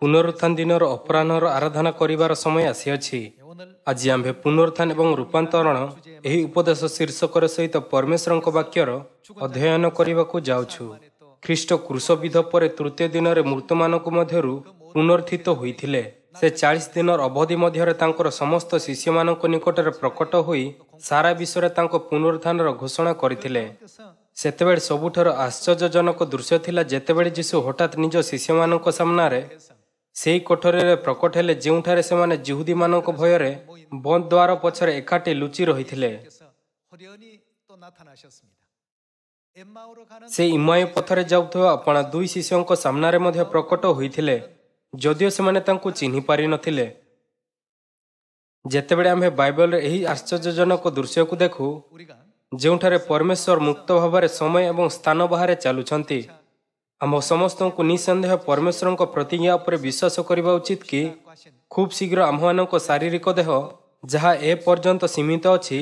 पुनरुत्थान दिनर अपराह्नर आराधना करिवार समय आसीअछि। आज आम्भे पुनरुत्थान एवं रूपांतरण एही उपदेश शीर्षकर सहित परमेश्वरଙ୍କ वाक्यर अध्ययन କରିବାକୁ जाउछु। ख्रीष्ट क्रूसविध पर तृतीय दिन रे मृतमानक मध्यरु पुनर्थित होइथिले। से 40 दिनर अवधि मध्यरे तांकर समस्त शिष्यमानक निकटरे प्रकट होई सारा विश्वरे तांको पुनरुत्थानर घोषणा करिथिले। सेतेबेले सबुठार आश्चर्यजनक दृश्य थिला जेतेबेले यीशु हठात निज शिष्यमानक सामनारे सेही कोठरीरे प्रकट हेले जेउठारे सेमाने जिहुदी मानक भयरे बंद द्वार पछरे एकाठी लुचि रहिथिले। से इमाई पथरे जाउथवा अपना दुई शिष्यंक सामनारे मध्य प्रकट होइथिले, जदियो सेमाने तांको चिन्हि पारि नथिले। जेतेबेले आम्हे बाइबल रे एही आश्चर्यजनक दृश्य को देखु जेउठारे परमेश्वर मुक्त भावरे समय एवं स्थान बाहरे चालुछंती, आम समस्त को निसंदेह परमेश्वर प्रतिज्ञा उपर विश्वास करबा उचित कि खूब शीघ्र आममानक शारीरिक देह जहा ए पर्यंत सीमित अछि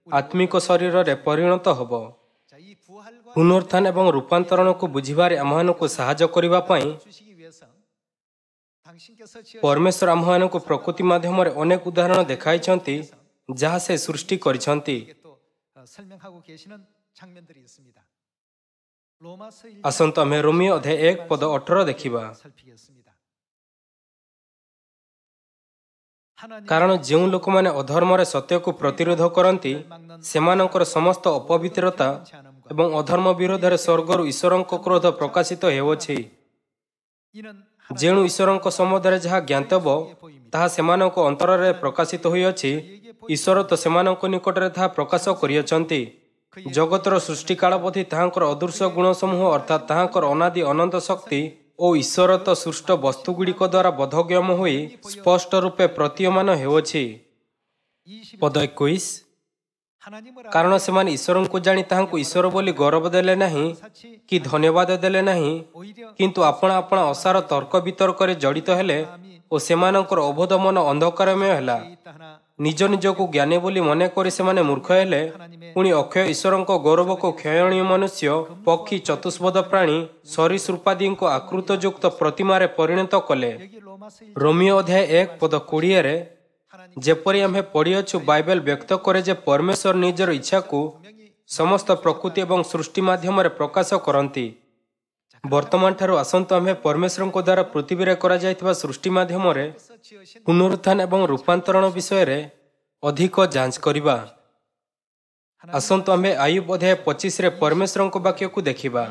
आत्मिक शरीर रे परिणत हबो। पुनरुत्थान एवं रूपांतरण को बुझिबारे आममानक सहायता करिबा पई परमेश्वर आममानक प्रकृति माध्यम रे अनेक उदाहरण देखाइछंती जहा से सृष्टि करिछंती। आसंत आमे रोमियो अध्याय 1 पद 18 देखिबा। कारण जो लोक माने अधर्म रे सत्य को प्रतिरोध करंती सेमानकर समस्त अपवित्रता एवं अधर्म विरोध रे स्वर्गरु ईश्वरंक क्रोध प्रकाशित हेउछि। जेणु ईश्वरंक सम्बन्धरे जहा ज्ञातब ताहा सेमानक अंतर रे प्रकाशित होइअछि, ईश्वर तो सेमानक निकटरे ताहा प्रकाश करिअछंती। जगतर सृष्टि कालपथि ताहांकर अदृश्य गुण समूह अर्थात ताहांकर अनादि अनंत शक्ति और ईश्वर तो सृष्ट वस्तुगुड़िक द्वारा बोधगम्य होई स्पष्ट रूपे प्रतीयमान हेउछि। पद 21 कारण सेमाने ईश्वर को जानी ताहांको ईश्वर बोली गौरव देले नहीं कि धन्यवाद देले नहीं, किंतु आपणा आपणा असार तर्क वितर्क रे जड़ित हेले और सेमानकर अबोध मन अंधकारमय ହେଲା। निज निज को ज्ञानी बोली मने करी सेमाने मूर्ख हेले, पुणी अक्षय ईश्वरंक गौरव को क्षयणीय मनुष्य पक्षी चतुष्पद प्राणी सरीसृपादि आकृतयुक्त प्रतिमा रे परिणत कले। रोमियो अध्याय 1 पद 20 रे जेपरि आम्हे पढ़िअछु बाइबल व्यक्त करे जे परमेश्वर निजर इच्छा को समस्त प्रकृति एवं सृष्टि माध्यम रे प्रकाश करंती। वर्तमान ठारू आसंत आम्हे परमेश्वर को द्वारा पृथ्वी रे करा जायतिबा सृष्टि माध्यम रे पुनरुत्थान एवं रूपांतरण विषय रे अधिक जांच करिबा। आसंत आम्हे आयुब अध्याय 25 रे परमेश्वर को वाक्य को देखिबा।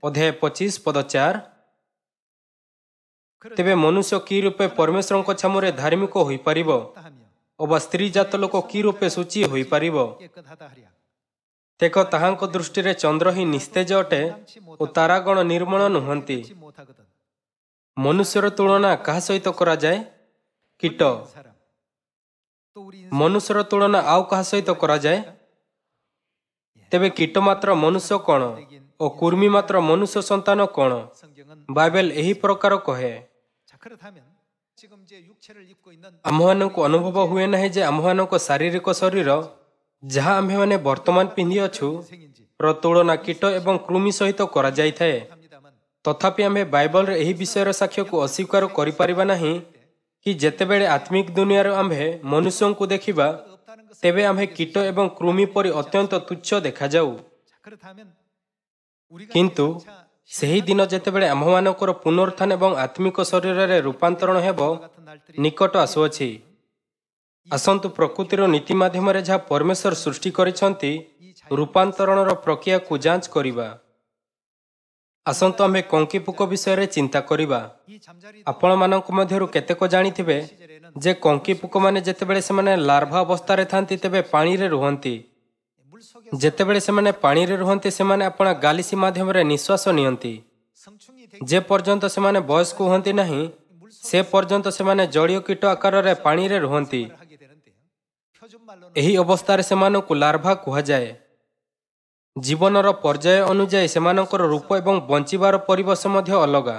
अध्याय 25 पद 4 तेबे मनुष्य की रूपे परमेश्वर को छामुरे धार्मिक होई परिबो अबा स्त्री जात लोक की रूपे सूची होई परिबो। देख ताहांक दृष्टि रे चंद्र ही निस्तेज अटे और तारागण निर्मल नुहंती। मनुष्यर तुलना कहा सहित करा जाए? कीट। मनुष्यर तुलना आउ कहा सहित करा जाए? तेबे कीट मात्र मनुष्य कौन और कुर्मी मात्र मनुष्य संतान कौन? बाइबल एही प्रकार कहे। आम्हानंको अनुभव हुए नहीं जे आम्हानंको शारीरिक शरीर जहाँ आम्भे माने वर्तमान पिंधि अछु र तुलना कीट एवं कृमि सहित करा जाई थाए। तथापि आम्भे बाइबल रे एही विषयर साक्ष्य को अस्वीकार करि परिबा नहीं कि जेतेबेले आत्मिक दुनिया रे आम्भे मनुष्यों को देखिबा तेबे आम्भे कीट एवं कृमि परि अत्यंत तुच्छ देखा जाऊ। किंतु सेही दिन जेतेबेले आम्भमानकर पुनरुत्थान एवं आत्मिक शरीर रे रूपांतरण हेबो निकट आसुअछि। आसंतु प्रकृतिर नीति माध्यम रे जहा परमेश्वर सृष्टि करिसंती रूपांतरणर प्रक्रिया को जांच करिबा। आसंतु आम्हे कंकी पुक विषय रे चिंता करिबा। आपण मानक मध्यरु केतेक जानिथिबे जे कंकी पुक माने जेतेबेले सेमाने लार्भा अवस्था रे थांती तेबे पानी रे रुहंती। जेतेबेले सेमाने पानी रे रुहंती सेमाने आपणा गालिसी माध्यम रे निश्वास नियंती। जे पर्यंत सेमाने वयस्क हुअंती नहीं से पर्यंत सेमाने जड़ीय कीट आकार रे पानी रे रुहंती। एही अवस्था रे सेमानकु लार्भा कुहा जाए। जीवनर पर्याय अनुଯାयी सेमानकर रूप एवं बंचिबार परिवेश मध्य अलगा।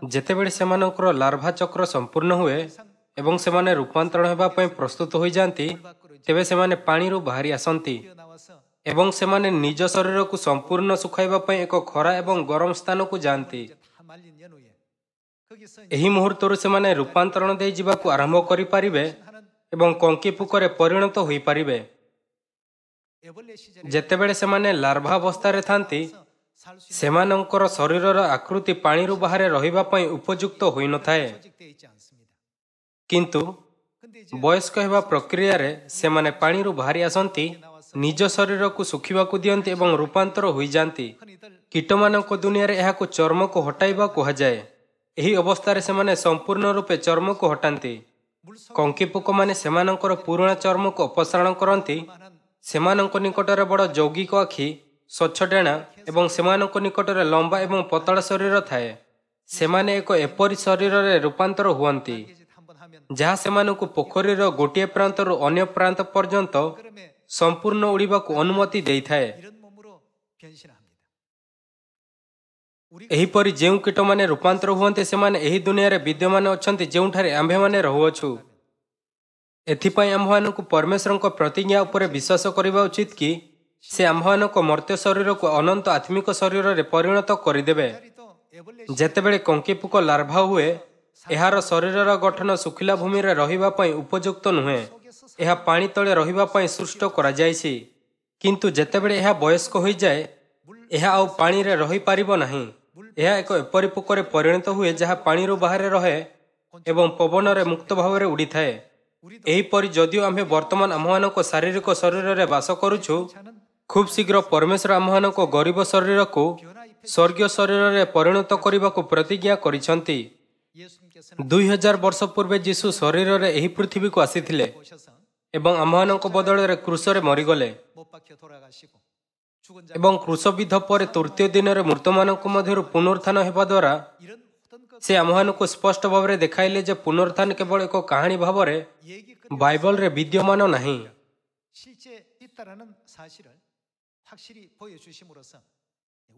जेतेबेले सेमानकर लार्भा चक्र संपूर्ण हुए एवं सेमाने रूपांतरण हेबा पय प्रस्तुत होई जानती तेबे सेमाने पानी रो बाहरी आसंती एवं सेमाने निज शरीर को संपूर्ण सुखाइबा पय एक खरा एवं गरम स्थान को जानती। ଏହି ମୁହୂର୍ତ୍ତରୁ ସେମାନେ ରୂପାନ୍ତରଣ ଦେଇ ଯିବାକୁ ଆରମ୍ଭ କରିପାରିବେ ଏବଂ କଙ୍କି ପୋକରେ ପରିଣତ ହୋଇପାରିବେ। ଯେତେବେଳେ ସେମାନେ ଲାର୍ଭା ଅବସ୍ଥାରେ ଥାନ୍ତି, ସେମାନଙ୍କର ଶରୀରର ଆକୃତି ପାଣିରୁ ବାହାରେ ରହିବା ପାଇଁ ଉପଯୁକ୍ତ ହୋଇନଥାଏ। କିନ୍ତୁ ବୟସ୍କ ହେବା ପ୍ରକ୍ରିୟାରେ ସେମାନେ ପାଣିରୁ ବାହାରି ଆସନ୍ତି, ନିଜ ଶରୀରକୁ ଶୁଖିବାକୁ ଦିଅନ୍ତି ଏବଂ ରୂପାନ୍ତର ହୋଇଯାନ୍ତି। କୀଟମାନଙ୍କ ଦୁନିଆରେ ଏହାକୁ ଚର୍ମକୁ ହଟାଇବା କୁହାଯାଏ। ଏହି ଅବସ୍ଥାରେ ସେମାନେ ସମ୍ପୂର୍ଣ୍ଣ ରୂପେ ଚର୍ମକୁ ହଟାନ୍ତି। କଙ୍କି ପୋକମାନେ ସେମାନଙ୍କର ପୁରୁଣା ଚର୍ମକୁ ଅପସାରଣ କରନ୍ତି। ସେମାନଙ୍କ ନିକଟରେ ବଡ଼ ଯୌଗିକ ଆଖି, ସ୍ୱଚ୍ଛ ଡେଣା ଏବଂ ସେମାନଙ୍କ ନିକଟରେ ଲମ୍ବା ଏବଂ ପତଳା ଶରୀର ଥାଏ। ସେମାନେ ଏକ ଏପରି ଶରୀରରେ ରୂପାନ୍ତର ହୁଅନ୍ତି ଯାହା ସେମାନଙ୍କୁ ପୋଖରୀର ଗୋଟିଏ ପ୍ରାନ୍ତରୁ ଅନ୍ୟ ପ୍ରାନ୍ତ ପର୍ଯ୍ୟନ୍ତ ସମ୍ପୂର୍ଣ୍ଣ ଉଡ଼ିବାକୁ ଅନୁମତି ଦେଇଥାଏ। ଏହିପରି ଯେଉଁ କୀଟମାନେ ରୂପାନ୍ତର ହୁଅନ୍ତି, ସେମାନେ ଏହି ଦୁନିଆରେ ବିଦ୍ୟମାନ ଅଛନ୍ତି ଯେଉଁଠାରେ ଆମ୍ଭେମାନେ ରହୁଅଛୁ। ଏଥିପାଇଁ ଆମ୍ଭମାନଙ୍କୁ ପରମେଶ୍ୱରଙ୍କ ପ୍ରତିଜ୍ଞା ଉପରେ ବିଶ୍ୱାସ କରିବା ଉଚିତ କି ସେ ଆମ୍ଭମାନଙ୍କ ମର୍ତ୍ତ୍ୟ ଶରୀରକୁ ଅନନ୍ତ ଆତ୍ମିକ ଶରୀରରେ ପରିଣତ କରିଦେବେ। ଯେତେବେଳେ କଙ୍କି ପୋକ ଲାର୍ଭା ହୁଏ, ଏହାର ଶରୀରର ଗଠନ ଶୁଖିଲା ଭୂମିରେ ରହିବା ପାଇଁ ଉପଯୁକ୍ତ ନୁହେଁ। ଏହା ପାଣି ତଳେ ରହିବା ପାଇଁ ସୃଷ୍ଟ କରାଯାଇଛି। କିନ୍ତୁ ଯେତେବେଳେ ଏହା ବୟସ୍କ ହୋଇଯାଏ, ଏହା ଆଉ ପାଣିରେ ରହିପାରିବ ନାହିଁ। ଏହା ଏକ ଏପରି ପୋକରେ ପରିଣତ ହୁଏ ଯାହା ପାଣିରୁ ବାହାରେ ରହେ ଏବଂ ପବନରେ ମୁକ୍ତ ଭାବରେ ଉଡ଼ିଥାଏ। ଏହିପରି ଯଦିଓ ଆମ୍ଭେ ବର୍ତ୍ତମାନ ଆମ୍ଭମାନଙ୍କ ଶାରୀରିକ ଶରୀରରେ ବାସ କରୁଛୁ, ଖୁବ୍ ଶୀଘ୍ର ପରମେଶ୍ୱର ଆମ୍ଭମାନଙ୍କ ଗରିବ ଶରୀରକୁ ସ୍ୱର୍ଗୀୟ ଶରୀରରେ ପରିଣତ କରିବାକୁ ପ୍ରତିଜ୍ଞା କରିଛନ୍ତି। 2000 ବର୍ଷ ପୂର୍ବେ ଯୀଶୁ ଶରୀରରେ ଏହି ପୃଥିବୀକୁ ଆସିଥିଲେ ଏବଂ ଆମ୍ଭମାନଙ୍କ ବଦଳରେ କ୍ରୁଶରେ ମରିଗଲେ ଏବଂ କ୍ରୁଶବିଦ୍ଧ ପରେ ତୃତୀୟ ଦିନରେ ମୃତମାନଙ୍କ ମଧ୍ୟରୁ ପୁନରୁତ୍ଥାନ ହେବା ଦ୍ୱାରା ସେ ଆମ୍ଭମାନଙ୍କୁ ସ୍ପଷ୍ଟ ଭାବରେ ଦେଖାଇଲେ ଯେ ପୁନରୁତ୍ଥାନ କେବଳ ଏକ କାହାଣୀ ଭାବରେ ବାଇବଲରେ ବିଦ୍ୟମାନ ନାହିଁ।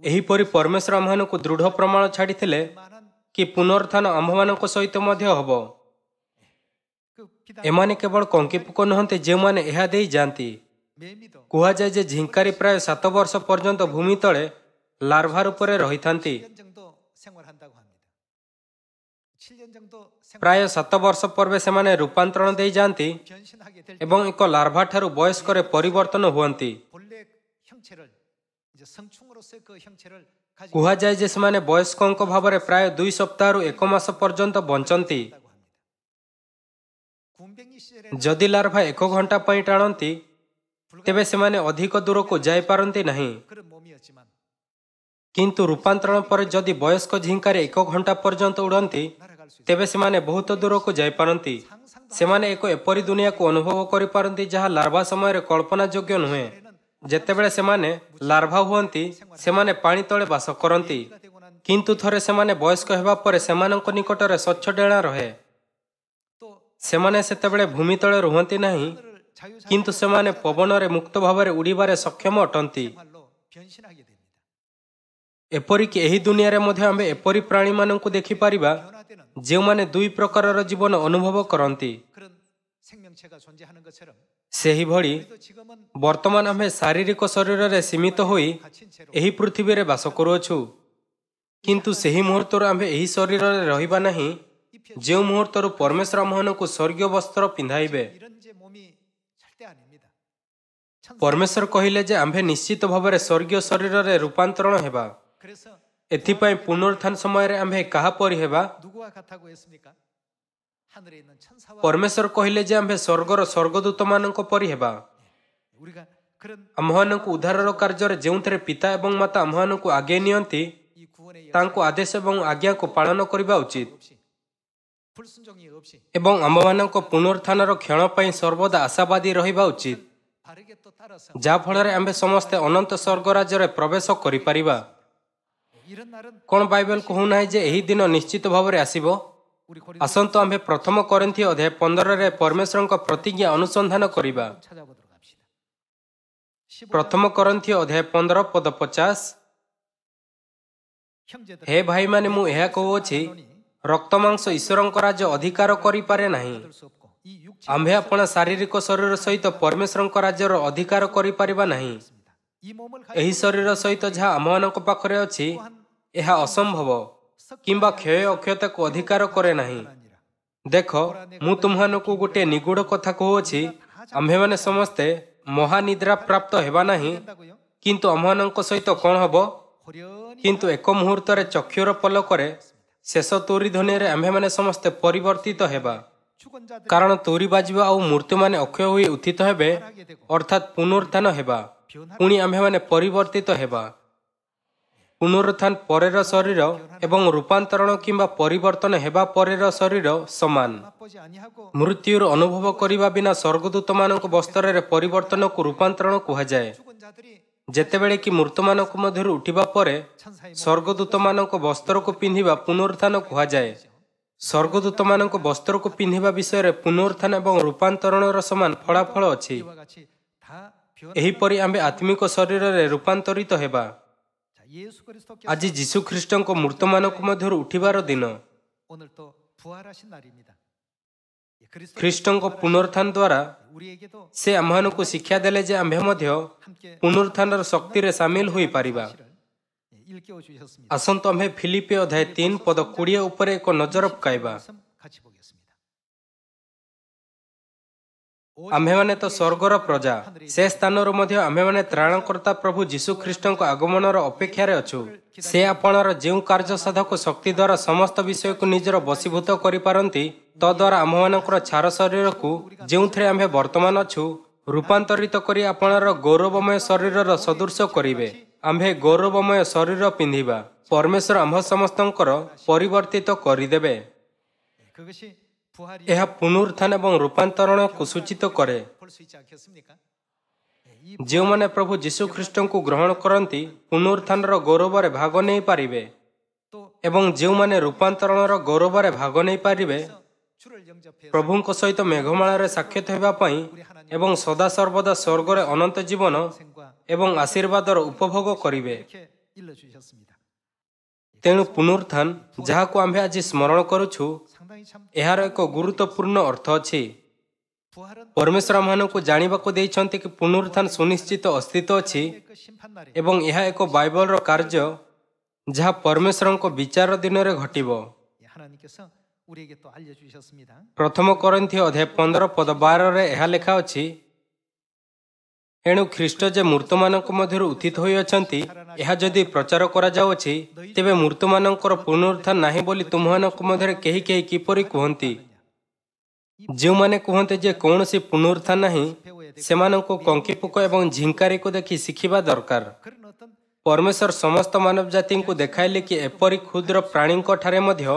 ଏହିପରି ପରମେଶ୍ୱର ଆମ୍ଭମାନଙ୍କୁ ଦୃଢ଼ ପ୍ରମାଣ ଛାଡ଼ିଥିଲେ କି ପୁନରୁତ୍ଥାନ ଆମ୍ଭମାନଙ୍କ ସହିତ ମଧ୍ୟ ହେବ। ଏମାନେ କେବଳ କଙ୍କି ପୋକ ନୁହନ୍ତି ଯେଉଁମାନେ ଏହା ଦେଇ ଯାଆନ୍ତି। କୁହାଯାଏ ଯେ ଝିଙ୍କାରି ପ୍ରାୟ 7 ବର୍ଷ ପର୍ଯ୍ୟନ୍ତ ଭୂମି ତଳେ ଲାର୍ଭା ରୂପରେ ରହିଥାନ୍ତି। ପ୍ରାୟ 7 ବର୍ଷ ପରେ ସେମାନେ ରୂପାନ୍ତରଣ ଦେଇ ଯାଆନ୍ତି ଏବଂ ଏକ ଲାର୍ଭା ଠାରୁ ବୟସ୍କରେ ପରିବର୍ତ୍ତନ ହୁଅନ୍ତି। କୁହାଯାଏ ଯେ ସେମାନେ ବୟସ୍କଙ୍କ ଭାବରେ ପ୍ରାୟ 2 ସପ୍ତାହରୁ 1 ମାସ ପର୍ଯ୍ୟନ୍ତ ବଞ୍ଚନ୍ତି। ଯଦି ଲାର୍ଭା 1 ଘଣ୍ଟା ପାଇଁ ଟାଣନ୍ତି, ତେବେ ସେମାନେ ଅଧିକ ଦୂରକୁ ଯାଇପାରନ୍ତି ନାହିଁ। କିନ୍ତୁ ରୂପାନ୍ତରଣ ପରେ ଯଦି ବୟସ୍କ ଝିଙ୍କାରେ 1 ଘଣ୍ଟା ପର୍ଯ୍ୟନ୍ତ ଉଡ଼ନ୍ତି, ତେବେ ସେମାନେ ବହୁତ ଦୂରକୁ ଯାଇପାରନ୍ତି। ସେମାନେ ଏକ ଏପରି ଦୁନିଆକୁ ଅନୁଭବ କରିପାରନ୍ତି ଯାହା ଲାର୍ଭା ସମୟରେ କଳ୍ପନା ଯୋଗ୍ୟ ନୁହେଁ। ଯେତେବେଳେ ସେମାନେ ଲାର୍ଭା ହୁଅନ୍ତି, ସେମାନେ ପାଣି ତଳେ ବାସ କରନ୍ତି। କିନ୍ତୁ ଥରେ ସେମାନେ ବୟସ୍କ ହେବା ପରେ ସେମାନଙ୍କ ନିକଟରେ ସ୍ୱଚ୍ଛ ଡେଣା ରହେ। ସେମାନେ ସେତେବେଳେ ଭୂମି ତଳେ ରୁହନ୍ତି ନାହିଁ, କିନ୍ତୁ ସେମାନେ ପବନରେ ମୁକ୍ତ ଭାବରେ ଉଡ଼ିବାରେ ସକ୍ଷମ ଅଟନ୍ତି। ଏପରିକି ଏହି ଦୁନିଆରେ ମଧ୍ୟ ଆମ୍ଭେ ଏପରି ପ୍ରାଣୀମାନଙ୍କୁ ଦେଖିପାରିବା ଯେଉଁମାନେ 2 ପ୍ରକାରର ଜୀବନ ଅନୁଭବ କରନ୍ତି। ସେହିଭଳି ବର୍ତ୍ତମାନ ଆମ୍ଭେ ଶାରୀରିକ ଶରୀରରେ ସୀମିତ ହୋଇ ଏହି ପୃଥିବୀରେ ବାସ କରୁଅଛୁ। କିନ୍ତୁ ସେହି ମୁହୂର୍ତ୍ତରୁ ଆମ୍ଭେ ଏହି ଶରୀରରେ ରହିବା ନାହିଁ ଯେଉଁ ମୁହୂର୍ତ୍ତରୁ ପରମେଶ୍ୱର ଆମ୍ଭମାନଙ୍କୁ ସ୍ୱର୍ଗୀୟ ବସ୍ତ୍ର ପିନ୍ଧାଇବେ। ପରମେଶ୍ୱର କହିଲେ ଯେ ଆମ୍ଭେ ନିଶ୍ଚିତ ଭାବରେ ସ୍ୱର୍ଗୀୟ ଶରୀରରେ ରୂପାନ୍ତରଣ ହେବା। ଏଥିପାଇଁ ପୁନରୁତ୍ଥାନ ସମୟରେ ଆମ୍ଭେ କାହା ପରି ହେବା? ପରମେଶ୍ୱର କହିଲେ ଯେ ଆମ୍ଭେ ସ୍ୱର୍ଗର ସ୍ୱର୍ଗଦୂତମାନଙ୍କ ପରି ହେବା। ଆମ୍ଭମାନଙ୍କୁ ଉଦ୍ଧାରର କାର୍ଯ୍ୟରେ ଯେଉଁଥିରେ ପିତା ଏବଂ ମାତା ଆମ୍ଭମାନଙ୍କୁ ଆଗେଇ ନିଅନ୍ତି, ତାଙ୍କ ଆଦେଶ ଏବଂ ଆଜ୍ଞାକୁ ପାଳନ କରିବା ଉଚିତ ଏବଂ ଆମ୍ଭମାନଙ୍କ ପୁନରୁତ୍ଥାନର କ୍ଷଣ ପାଇଁ ସର୍ବଦା ଆଶାବାଦୀ ରହିବା ଉଚିତ, ଯାହାଫଳରେ ଆମ୍ଭେ ସମସ୍ତେ ଅନନ୍ତ ସ୍ୱର୍ଗ ରାଜ୍ୟରେ ପ୍ରବେଶ କରିପାରିବା। କ'ଣ ବାଇବେଲ କହୁନାହିଁ ଯେ ଏହି ଦିନ ନିଶ୍ଚିତ ଭାବରେ ଆସିବ? ଆସନ୍ତୁ ଆମ୍ଭେ ପ୍ରଥମ କରିନ୍ଥୀୟ ଅଧ୍ୟାୟ 15ରେ ପରମେଶ୍ୱରଙ୍କ ପ୍ରତିଜ୍ଞା ଅନୁସନ୍ଧାନ କରିବା। ପ୍ରଥମ କରିନ୍ଥୀୟ ଅଧ୍ୟାୟ 15 ପଦ 50। ହେ ଭାଇମାନେ, ମୁଁ ଏହା କହୁଅଛି, ରକ୍ତ ମାଂସ ଈଶ୍ୱରଙ୍କ ରାଜ୍ୟ ଅଧିକାର କରିପାରେ ନାହିଁ। ଆମ୍ଭେ ଆପଣା ଶାରୀରିକ ଶରୀର ସହିତ ପରମେଶ୍ୱରଙ୍କ ରାଜ୍ୟର ଅଧିକାର କରିପାରିବା ନାହିଁ। ଏହି ଶରୀର ସହିତ ଯାହା ଆମ୍ଭମାନଙ୍କ ପାଖରେ ଅଛି, ଏହା ଅସମ୍ଭବ। କିମ୍ବା କ୍ଷୟ ଅକ୍ଷୟତାକୁ ଅଧିକାର କରେ ନାହିଁ। ଦେଖ, ମୁଁ ତୁମମାନଙ୍କୁ ଗୋଟିଏ ନିଗୁଢ଼ କଥା କହୁଅଛି, ଆମ୍ଭେମାନେ ସମସ୍ତେ ମହାନିଦ୍ରା ପ୍ରାପ୍ତ ହେବା ନାହିଁ, କିନ୍ତୁ ଆମମାନଙ୍କ ସହିତ କ'ଣ ହେବ? କିନ୍ତୁ ଏକ ମୁହୂର୍ତ୍ତରେ ଚକ୍ଷୁର ପଲକରେ ଶେଷ ତୁରୀ ଧ୍ୱନିରେ ଆମ୍ଭେମାନେ ସମସ୍ତେ ପରିବର୍ତ୍ତିତ ହେବା। କାରଣ ତୁରୀ ବାଜିବା ଆଉ ମୃତ୍ୟୁମାନେ ଅକ୍ଷୟ ହୋଇ ଉତ୍ଥିତ ହେବେ, ଅର୍ଥାତ୍ ପୁନରୁତ୍ଥାନ ହେବା। ପୁଣି ଆମ୍ଭେମାନେ ପରିବର୍ତ୍ତିତ ହେବା। ପୁନରୁତ୍ଥାନ ପରେର ଶରୀର ଏବଂ ରୂପାନ୍ତରଣ କିମ୍ବା ପରିବର୍ତ୍ତନ ହେବା ପରେର ଶରୀର ସମାନ। ମୃତ୍ୟୁର ଅନୁଭବ କରିବା ବିନା ସ୍ୱର୍ଗଦୂତମାନଙ୍କ ବସ୍ତ୍ରରେ ପରିବର୍ତ୍ତନକୁ ରୂପାନ୍ତରଣ କୁହାଯାଏ। ଯେତେବେଳେ କି ମୃତ୍ୟୁମାନଙ୍କ ମଧ୍ୟରୁ ଉଠିବା ପରେ ସ୍ୱର୍ଗଦୂତମାନଙ୍କ ବସ୍ତ୍ରକୁ ପିନ୍ଧିବା ପୁନରୁତ୍ଥାନ କୁହାଯାଏ। ସ୍ୱର୍ଗଦୂତମାନଙ୍କ ବସ୍ତ୍ରକୁ ପିନ୍ଧିବା ବିଷୟରେ ପୁନରୁତ୍ଥାନ ଏବଂ ରୂପାନ୍ତରଣର ସମାନ ଫଳାଫଳ ଅଛି। ଏହିପରି ଆମ୍ଭେ ଆତ୍ମିକ ଶରୀରରେ ରୂପାନ୍ତରିତ ହେବା। ଆଜି ଯୀଶୁଖ୍ରୀଷ୍ଟଙ୍କ ମୃତ୍ୟୁମାନଙ୍କ ମଧ୍ୟରୁ ଉଠିବାର ଦିନ। ଖ୍ରୀଷ୍ଟଙ୍କ ପୁନରୁତ୍ଥାନ ଦ୍ୱାରା ସେ ଆମ୍ଭମାନଙ୍କୁ ଶିକ୍ଷା ଦେଲେ ଯେ ଆମ୍ଭେ ମଧ୍ୟ ପୁନରୁତ୍ଥାନର ଶକ୍ତିରେ ସାମିଲ ହୋଇପାରିବା। ଆସନ୍ତୁ ଆମ୍ଭେ ଫିଲିପି ଅଧ୍ୟାୟ 3 ପଦ 20 ଉପରେ ଏକ ନଜର ପକାଇବା। ଆମ୍ଭେମାନେ ତ ସ୍ୱର୍ଗର ପ୍ରଜା, ସେ ସ୍ଥାନରୁ ମଧ୍ୟ ଆମ୍ଭେମାନେ ତ୍ରାଣକର୍ତ୍ତା ପ୍ରଭୁ ଯୀଶୁଖ୍ରୀଷ୍ଟଙ୍କ ଆଗମନର ଅପେକ୍ଷାରେ ଅଛୁ। ସେ ଆପଣାର ଯେଉଁ କାର୍ଯ୍ୟ ସାଧକ ଶକ୍ତି ଦ୍ୱାରା ସମସ୍ତ ବିଷୟକୁ ନିଜର ବଶୀଭୂତ କରିପାରନ୍ତି, ତଦ୍ୱାରା ଆମ୍ଭମାନଙ୍କର ଛାର ଶରୀରକୁ, ଯେଉଁଥିରେ ଆମ୍ଭେ ବର୍ତ୍ତମାନ ଅଛୁ, ରୂପାନ୍ତରିତ କରି ଆପଣାର ଗୌରବମୟ ଶରୀରର ସଦୃଶ କରିବେ। ଆମ୍ଭେ ଗୌରବମୟ ଶରୀର ପିନ୍ଧିବା। ପରମେଶ୍ୱର ଆମ୍ଭ ସମସ୍ତଙ୍କର ପରିବର୍ତ୍ତିତ କରିଦେବେ। ଏହା ପୁନରୁତ୍ଥାନ ଏବଂ ରୂପାନ୍ତରଣକୁ ସୂଚିତ କରେ। ଯେଉଁମାନେ ପ୍ରଭୁ ଯୀଶୁଖ୍ରୀଷ୍ଟଙ୍କୁ ଗ୍ରହଣ କରନ୍ତି, ପୁନରୁତ୍ଥାନର ଗୌରବରେ ଭାଗ ନେଇପାରିବେ ଏବଂ ଯେଉଁମାନେ ରୂପାନ୍ତରଣର ଗୌରବରେ ଭାଗ ନେଇପାରିବେ, ପ୍ରଭୁଙ୍କ ସହିତ ମେଘମାଳାରେ ସାକ୍ଷାତ ହେବା ପାଇଁ ଏବଂ ସଦାସର୍ବଦା ସ୍ୱର୍ଗରେ ଅନନ୍ତ ଜୀବନ ଏବଂ ଆଶୀର୍ବାଦର ଉପଭୋଗ କରିବେ। ତେଣୁ ପୁନରୁତ୍ଥାନ, ଯାହାକୁ ଆମ୍ଭେ ଆଜି ସ୍ମରଣ କରୁଛୁ, ଏହାର ଏକ ଗୁରୁତ୍ୱପୂର୍ଣ୍ଣ ଅର୍ଥ ଅଛି। ପରମେଶ୍ୱର ଆମମାନଙ୍କୁ ଜାଣିବାକୁ ଦେଇଛନ୍ତି କି ପୁନରୁତ୍ଥାନ ସୁନିଶ୍ଚିତ ଅସ୍ତିତ୍ୱ ଅଛି ଏବଂ ଏହା ଏକ ବାଇବଲର କାର୍ଯ୍ୟ ଯାହା ପରମେଶ୍ୱରଙ୍କ ବିଚାର ଦିନରେ ଘଟିବ। ପ୍ରଥମ କରିନ୍ଥୀୟ ଅଧ୍ୟାୟ 15 ପଦ 12ରେ ଏହା ଲେଖା ଅଛି, ଏଣୁ ଖ୍ରୀଷ୍ଟ ଯେ ମୃତ୍ୟୁମାନଙ୍କ ମଧ୍ୟରୁ ଉତ୍ଥିତ ହୋଇଅଛନ୍ତି, ଏହା ଯଦି ପ୍ରଚାର କରାଯାଉଅଛି, ତେବେ ମୃତ୍ୟୁମାନଙ୍କର ପୁନରୁତ୍ଥାନ ନାହିଁ ବୋଲି ତୁମମାନଙ୍କ ମଧ୍ୟରେ କେହି କେହି କିପରି କୁହନ୍ତି? ଯେଉଁମାନେ କୁହନ୍ତି ଯେ କୌଣସି ପୁନରୁତ୍ଥାନ ନାହିଁ, ସେମାନଙ୍କୁ କଙ୍କିପୋକ ଏବଂ ଝିଙ୍କାରୀକୁ ଦେଖି ଶିଖିବା ଦରକାର। ପରମେଶ୍ୱର ସମସ୍ତ ମାନବ ଜାତିଙ୍କୁ ଦେଖାଇଲେ କି ଏପରି କ୍ଷୁଦ୍ର ପ୍ରାଣୀଙ୍କ ଠାରେ ମଧ୍ୟ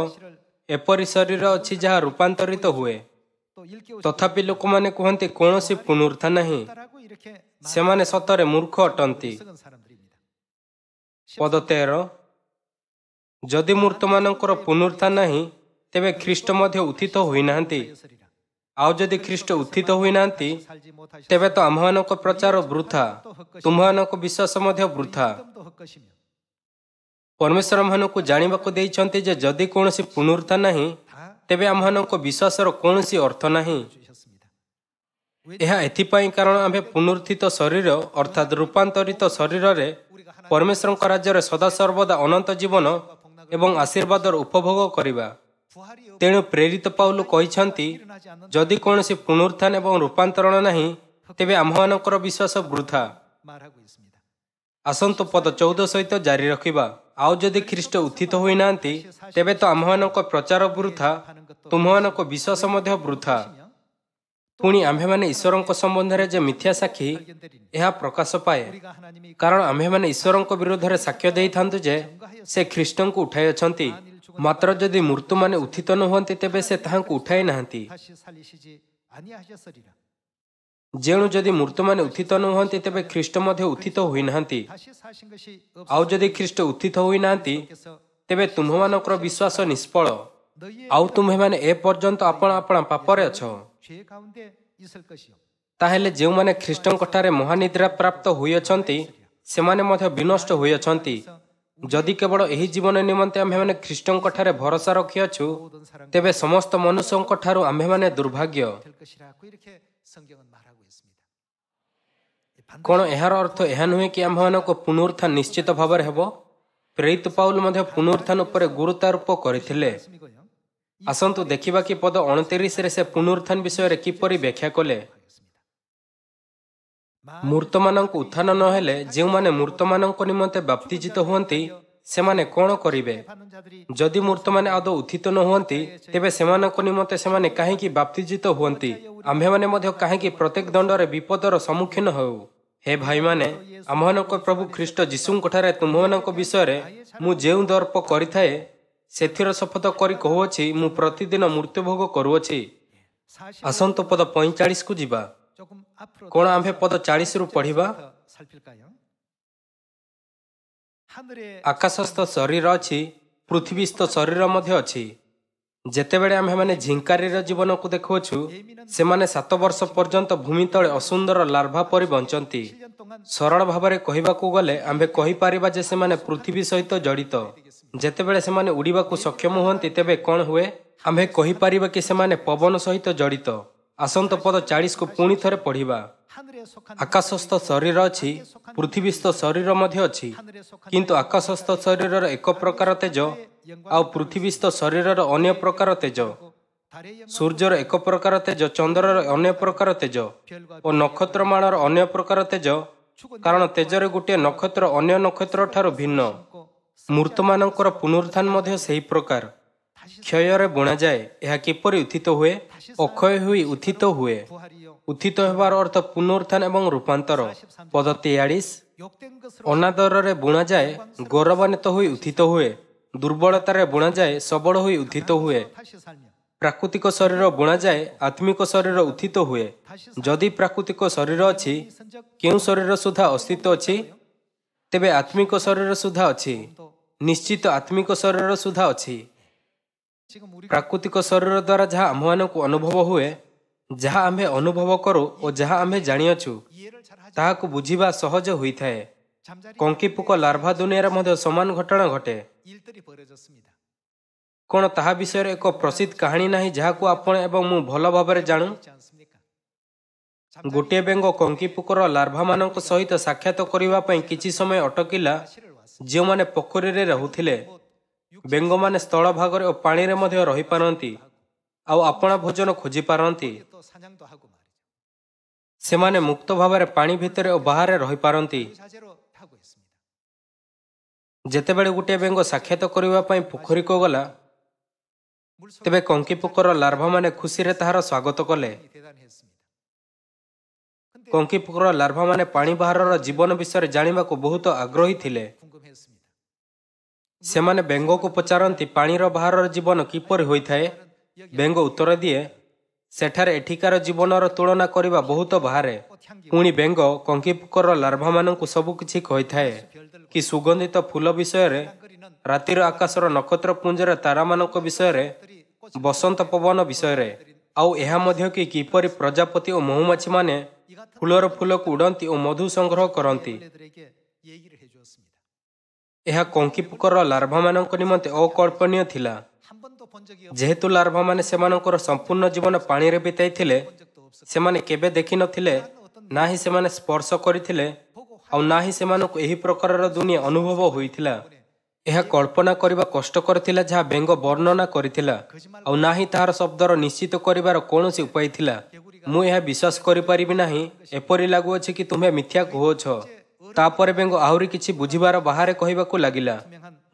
ଏପରି ଶରୀର ଅଛି ଯାହା ରୂପାନ୍ତରିତ ହୁଏ। ତଥାପି ଲୋକମାନେ କୁହନ୍ତି କୌଣସି ପୁନରୁତ୍ଥାନ ନାହିଁ। ସେମାନେ ସତରେ ମୂର୍ଖ ଅଟନ୍ତି। ପଦ 13, ଯଦି ମୃତ୍ୟୁମାନଙ୍କର ପୁନରୁତ୍ଥାନ ନାହିଁ, ତେବେ ଖ୍ରୀଷ୍ଟ ମଧ୍ୟ ଉତ୍ଥିତ ହୋଇନାହାନ୍ତି। ଆଉ ଯଦି ଖ୍ରୀଷ୍ଟ ଉତ୍ଥିତ ହୋଇନାହାନ୍ତି, ତେବେ ତ ଆମ୍ଭମାନଙ୍କ ପ୍ରଚାର ବୃଥା, ତୁମମାନଙ୍କ ବିଶ୍ୱାସ ମଧ୍ୟ ବୃଥା। ପରମେଶ୍ୱର ଆମମାନଙ୍କୁ ଜାଣିବାକୁ ଦେଇଛନ୍ତି ଯେ ଯଦି କୌଣସି ପୁନରୁତ୍ଥାନ ନାହିଁ, ତେବେ ଆମ୍ଭମାନଙ୍କ ବିଶ୍ୱାସର କୌଣସି ଅର୍ଥ ନାହିଁ। ଏହା ଏଥିପାଇଁ କାରଣ ଆମ୍ଭେ ପୁନରୁତ୍ଥିତ ଶରୀର ଅର୍ଥାତ୍ ରୂପାନ୍ତରିତ ଶରୀରରେ ପରମେଶ୍ୱରଙ୍କ ରାଜ୍ୟରେ ସଦାସର୍ବଦା ଅନନ୍ତ ଜୀବନ ଏବଂ ଆଶୀର୍ବାଦର ଉପଭୋଗ କରିବା। ତେଣୁ ପ୍ରେରିତ ପାଉଲ କହିଛନ୍ତି, ଯଦି କୌଣସି ପୁନରୁତ୍ଥାନ ଏବଂ ରୂପାନ୍ତରଣ ନାହିଁ, ତେବେ ଆମ୍ଭମାନଙ୍କର ବିଶ୍ୱାସ ବୃଥା। ଆସନ୍ତୁ ପଦ 14 ସହିତ ଜାରି ରଖିବା। ଆଉ ଯଦି ଖ୍ରୀଷ୍ଟ ଉତ୍ଥିତ ହୋଇନାହାନ୍ତି, ତେବେ ତ ଆମ୍ଭମାନଙ୍କ ପ୍ରଚାର ବୃଥା, ତୁମମାନଙ୍କ ବିଶ୍ୱାସ ମଧ୍ୟ ବୃଥା। ପୁଣି ଆମ୍ଭେମାନେ ଈଶ୍ୱରଙ୍କ ସମ୍ବନ୍ଧରେ ଯେ ମିଥ୍ୟା ସାକ୍ଷୀ, ଏହା ପ୍ରକାଶ ପାଏ। କାରଣ ଆମ୍ଭେମାନେ ଈଶ୍ୱରଙ୍କ ବିରୋଧରେ ସାକ୍ଷ୍ୟ ଦେଇଥାନ୍ତୁ ଯେ ସେ ଖ୍ରୀଷ୍ଟଙ୍କୁ ଉଠାଇଅଛନ୍ତି। ମାତ୍ର ଯଦି ମୃତ୍ୟୁମାନେ ଉତ୍ଥିତ ନ ହୁଅନ୍ତି, ତେବେ ସେ ତାହାଙ୍କୁ ଉଠାଇ ନାହାନ୍ତି। ଯେଣୁ ଯଦି ମୃତ୍ୟୁମାନେ ଉତ୍ଥିତ ନ ହୁଅନ୍ତି, ତେବେ ଖ୍ରୀଷ୍ଟ ମଧ୍ୟ ଉତ୍ଥିତ ହୋଇନାହାନ୍ତି। ଆଉ ଯଦି ଖ୍ରୀଷ୍ଟ ଉତ୍ଥିତ ହୋଇନାହାନ୍ତି, ତେବେ ତୁମ୍ଭମାନଙ୍କର ବିଶ୍ୱାସ ନିଷ୍ଫଳ, ଆଉ ତୁମ୍ଭେମାନେ ଏପର୍ଯ୍ୟନ୍ତ ଆପଣା ଆପଣା ପାପରେ ଅଛ। ତାହେଲେ ଯେଉଁମାନେ ଖ୍ରୀଷ୍ଟଙ୍କଠାରେ ମହାନିଦ୍ରା ପ୍ରାପ୍ତ ହୋଇଅଛନ୍ତି, ସେମାନେ ମଧ୍ୟ ବିନଷ୍ଟ ହୋଇଅଛନ୍ତି। ଯଦି କେବଳ ଏହି ଜୀବନ ନିମନ୍ତେ ଆମ୍ଭେମାନେ ଖ୍ରୀଷ୍ଟଙ୍କଠାରେ ଭରସା ରଖିଅଛୁ, ତେବେ ସମସ୍ତ ମନୁଷ୍ୟଙ୍କଠାରୁ ଆମ୍ଭେମାନେ ଦୁର୍ଭାଗ୍ୟ। କ'ଣ ଏହାର ଅର୍ଥ ଏହା ନୁହେଁ କି ଆମ୍ଭମାନଙ୍କ ପୁନରୁତ୍ଥାନ ନିଶ୍ଚିତ ଭାବରେ ହେବ? ପ୍ରେରିତ ପାଉଲ ମଧ୍ୟ ପୁନରୁତ୍ଥାନ ଉପରେ ଗୁରୁତ୍ୱାରୋପ କରିଥିଲେ। ଆସନ୍ତୁ ଦେଖିବା କି ପଦ 29ରେ ସେ ପୁନରୁତ୍ଥାନ ବିଷୟରେ କିପରି ବ୍ୟାଖ୍ୟା କଲେ। ମୃତମାନଙ୍କ ଉତ୍ଥାନ ନହେଲେ ଯେଉଁମାନେ ମୃତମାନଙ୍କ ନିମନ୍ତେ ବାପ୍ତିଜିତ ହୁଅନ୍ତି ସେମାନେ କ'ଣ କରିବେ? ଯଦି ମୃତମାନେ ଆଦୌ ଉତ୍ଥିତ ନ ହୁଅନ୍ତି ତେବେ ସେମାନଙ୍କ ନିମନ୍ତେ ସେମାନେ କାହିଁକି ବାପ୍ତିଜିତ ହୁଅନ୍ତି? ଆମ୍ଭେମାନେ ମଧ୍ୟ କାହିଁକି ପ୍ରତ୍ୟେକ ଦଣ୍ଡରେ ବିପଦର ସମ୍ମୁଖୀନ ହେଉ? ହେ ଭାଇମାନେ, ଆମମାନଙ୍କ ପ୍ରଭୁ ଖ୍ରୀଷ୍ଟ ଯୀଶୁଙ୍କଠାରେ ତୁମ୍ଭମାନଙ୍କ ବିଷୟରେ ମୁଁ ଯେଉଁ ଦର୍ପ କରିଥାଏ ସେଥିର ଶପଥ କରି କହୁଅଛି, ମୁଁ ପ୍ରତିଦିନ ମୃତ୍ୟୁଭୋଗ କରୁଅଛି। ଆସନ୍ତୁ ପଦ 45କୁ ଯିବା। କ'ଣ ଆମ୍ଭେ ପଦ 40ରୁ ପଢ଼ିବା? ଆକାଶସ୍ଥ ଶରୀର ଅଛି, ପୃଥିବୀସ୍ଥ ଶରୀର ମଧ୍ୟ ଅଛି। ଯେତେବେଳେ ଆମ୍ଭେମାନେ ଝିଙ୍କାରୀର ଜୀବନକୁ ଦେଖୁଅଛୁ, ସେମାନେ 7 ବର୍ଷ ପର୍ଯ୍ୟନ୍ତ ଭୂମି ତଳେ ଅସୁନ୍ଦର ଲାର୍ଭା ପରି ବଞ୍ଚନ୍ତି। ସରଳ ଭାବରେ କହିବାକୁ ଗଲେ ଆମ୍ଭେ କହିପାରିବା ଯେ ସେମାନେ ପୃଥିବୀ ସହିତ ଜଡ଼ିତ। ଯେତେବେଳେ ସେମାନେ ଉଡ଼ିବାକୁ ସକ୍ଷମ ହୁଅନ୍ତି ତେବେ କ'ଣ ହୁଏ? ଆମ୍ଭେ କହିପାରିବା କି ସେମାନେ ପବନ ସହିତ ଜଡ଼ିତ। ଆସନ୍ତୁ ପଦ 40କୁ ପୁଣି ଥରେ ପଢ଼ିବା। ଆକାଶସ୍ଥ ଶରୀର ଅଛି, ପୃଥିବୀସ୍ଥ ଶରୀର ମଧ୍ୟ ଅଛି। କିନ୍ତୁ ଆକାଶସ୍ଥ ଶରୀରର ଏକ ପ୍ରକାର ତେଜ ଆଉ ପୃଥିବୀସ୍ଥ ଶରୀରର ଅନ୍ୟ ପ୍ରକାର ତେଜ। ସୂର୍ଯ୍ୟର ଏକ ପ୍ରକାର ତେଜ, ଚନ୍ଦ୍ରର ଅନ୍ୟ ପ୍ରକାର ତେଜ ଓ ନକ୍ଷତ୍ରମାଳାର ଅନ୍ୟ ପ୍ରକାର ତେଜ, କାରଣ ତେଜରେ ଗୋଟିଏ ନକ୍ଷତ୍ର ଅନ୍ୟ ନକ୍ଷତ୍ର ଠାରୁ ଭିନ୍ନ। ମୃତମାନଙ୍କର ପୁନରୁତ୍ଥାନ ମଧ୍ୟ ସେହି ପ୍ରକାର। କ୍ଷୟରେ ବୁଣାଯାଏ, ଏହା କିପରି ଉତ୍ଥିତ ହୁଏ? ଅକ୍ଷୟ ହୋଇ ଉତ୍ଥିତ ହୁଏ। ଉତ୍ଥିତ ହେବାର ଅର୍ଥ ପୁନରୁତ୍ଥାନ ଏବଂ ରୂପାନ୍ତର। ପଦ 43, ଅନାଦରରେ ବୁଣାଯାଏ, ଗୌରବାନ୍ୱିତ ହୋଇ ଉତ୍ଥିତ ହୁଏ। ଦୁର୍ବଳତାରେ ବୁଣାଯାଏ, ସବଳ ହୋଇ ଉତ୍ଥିତ ହୁଏ। ପ୍ରାକୃତିକ ଶରୀର ବୁଣାଯାଏ, ଆତ୍ମିକ ଶରୀର ଉତ୍ଥିତ ହୁଏ। ଯଦି ପ୍ରାକୃତିକ ଶରୀର ଅଛି, କେଉଁ ଶରୀର ସୁଦ୍ଧା ଅସ୍ତିତ୍ୱ ଅଛି? ତେବେ ଆତ୍ମିକ ଶରୀର ସୁଦ୍ଧା ଅଛି। ନିଶ୍ଚିତ ଆତ୍ମିକ ଶରୀର ସୁଦ୍ଧା ଅଛି। ପ୍ରାକୃତିକ ଶରୀର ଦ୍ୱାରା ଯାହା ଆମ୍ଭମାନଙ୍କୁ ଅନୁଭବ ହୁଏ, ଯାହା ଆମ୍ଭେ ଅନୁଭବ କରୁ ଓ ଯାହା ଆମ୍ଭେ ଜାଣିଅଛୁ, ତାହାକୁ ବୁଝିବା ସହଜ ହୋଇଥାଏ। କଙ୍କିପୋକ ଲାର୍ଭା ଦୁନିଆରେ ମଧ୍ୟ ସମାନ ଘଟଣା ଘଟେ। କ'ଣ ତାହା ବିଷୟରେ ଏକ ପ୍ରସିଦ୍ଧ କାହାଣୀ ନାହିଁ ଯାହାକୁ ଆପଣ ଏବଂ ମୁଁ ଭଲ ଭାବରେ ଜାଣୁ? ଗୋଟିଏ ବେଙ୍ଗ କଙ୍କିପୋକର ଲାର୍ଭାମାନଙ୍କ ସହିତ ସାକ୍ଷାତ କରିବା ପାଇଁ କିଛି ସମୟ ଅଟକିଲା, ଯେଉଁମାନେ ପୋଖରୀରେ ରହୁଥିଲେ। ବେଙ୍ଗମାନେ ସ୍ଥଳ ଭାଗରେ ଓ ପାଣିରେ ମଧ୍ୟ ରହିପାରନ୍ତି ଆଉ ଆପଣା ଭୋଜନ ଖୋଜିପାରନ୍ତି। ସେମାନେ ମୁକ୍ତ ଭାବରେ ପାଣି ଭିତରେ ଓ ବାହାରେ ରହିପାରନ୍ତି। ଯେତେବେଳେ ଗୋଟିଏ ବେଙ୍ଗ ସାକ୍ଷାତ କରିବା ପାଇଁ ପୋଖରୀକୁ ଗଲା, ତେବେ କଙ୍କିପୋକର ଲାର୍ଭାମାନେ ଖୁସିରେ ତାହାର ସ୍ୱାଗତ କଲେ। କଙ୍କିପୋକର ଲାର୍ଭାମାନେ ପାଣି ବାହାରର ଜୀବନ ବିଷୟରେ ଜାଣିବାକୁ ବହୁତ ଆଗ୍ରହୀ ଥିଲେ। ସେମାନେ ବେଙ୍ଗକୁ ପଚାରନ୍ତି, ପାଣିର ବାହାରର ଜୀବନ କିପରି ହୋଇଥାଏ? ବେଙ୍ଗ ଉତ୍ତର ଦିଏ, ସେଠାରେ ଏଠିକାର ଜୀବନର ତୁଳନା କରିବା ବହୁତ ବାହାରେ। ପୁଣି ବେଙ୍ଗ କଙ୍କିପୋକର ଲାର୍ଭାମାନଙ୍କୁ ସବୁ କିଛି କହିଥାଏ। କି ସୁଗନ୍ଧିତ ଫୁଲ ବିଷୟରେ, ରାତିର ଆକାଶର ନକ୍ଷତ୍ରପୁଞ୍ଜର ତାରାମାନଙ୍କ ବିଷୟରେ, ବସନ୍ତ ପବନ ବିଷୟରେ, ଆଉ ଏହା ମଧ୍ୟ କି କିପରି ପ୍ରଜାପତି ଓ ମହୁମାଛିମାନେ ଫୁଲର ଫୁଲକୁ ଉଡ଼ନ୍ତି ଓ ମଧୁ ସଂଗ୍ରହ କରନ୍ତି। ଏହା କଙ୍କିପୋକର ଲାର୍ଭାମାନଙ୍କ ନିମନ୍ତେ ଅକଳ୍ପନୀୟ ଥିଲା। ଯେହେତୁ ଲାର୍ଭାମାନେ ସେମାନଙ୍କର ସମ୍ପୂର୍ଣ୍ଣ ଜୀବନ ପାଣିରେ ବିତାଇଥିଲେ, ସେମାନେ କେବେ ଦେଖିନଥିଲେ, ନା ହିଁ ସେମାନେ ସ୍ପର୍ଶ କରିଥିଲେ, ଆଉ ନା ହିଁ ସେମାନଙ୍କୁ ଏହି ପ୍ରକାରର ଦୁନିଆ ଅନୁଭବ ହୋଇଥିଲା। ଏହା କଳ୍ପନା କରିବା କଷ୍ଟକର ଥିଲା ଯାହା ବେଙ୍ଗ ବର୍ଣ୍ଣନା କରିଥିଲା, ଆଉ ନା ହିଁ ତାହାର ଶବ୍ଦର ନିଶ୍ଚିତ କରିବାର କୌଣସି ଉପାୟ ଥିଲା। ମୁଁ ଏହା ବିଶ୍ୱାସ କରିପାରିବି ନାହିଁ, ଏପରି ଲାଗୁଅଛି କି ତୁମ୍ଭେ ମିଥ୍ୟା କହୁଅଛ। ତାପରେ ବେଙ୍ଗ ଆହୁରି କିଛି ବୁଝିବାର ବାହାରେ କହିବାକୁ ଲାଗିଲା।